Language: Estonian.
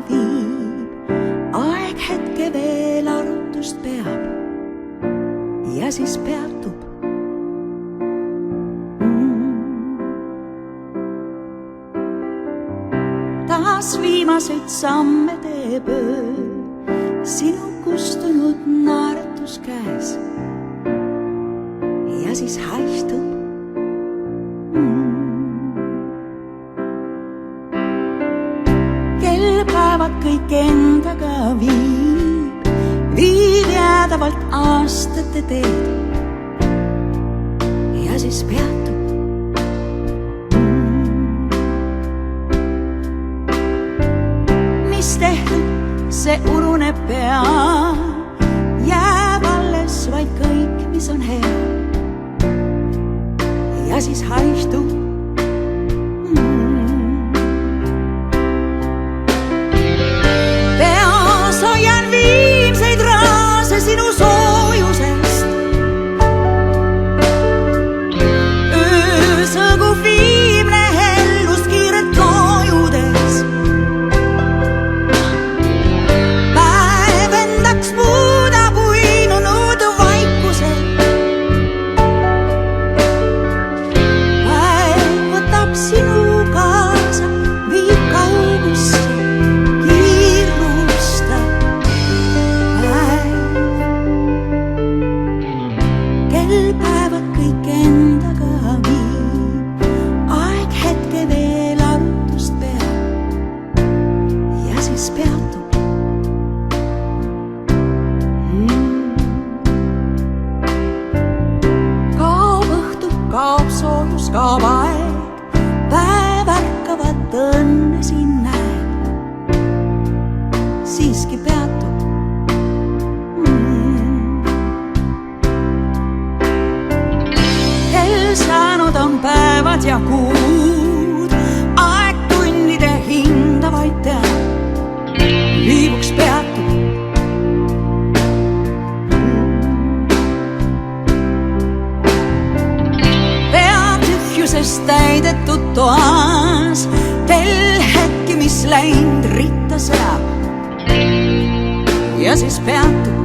viib. Aeg hetke veel arutust peab ja siis peatub. Taas viimaseid samme teeb öö sinu kustunud naeratus käes ja siis haistub. Kell päevad kõik endaga viib jäädavalt aastate teed ja siis peatub. Mis tehtud, see ununeb pea, jääb alles vaid kõik, mis on hea ja siis haistub. Peas hoian viimseid raase sinu soojusest. Öösõgu viimne hellus kiiret loojudes. Päev endaks muudab uinunud vaikuse. Päev võtab sinu kaasa, viib kaugusse. Päevad kõik endaga viib, aeg hetke veel arutust peab ja siis peatub. Kaob õhtu, kaob soojus, kaob aeg, päev ärkavat õnne siin näeb, siiski peatub. Saanud on päevad ja kuud, aeg tunnide hinda vaid teab, viibuks peatub. Pea tühjusest täidetud toas, tel hetki, mis läinud ritta sõjab ja siis peatub.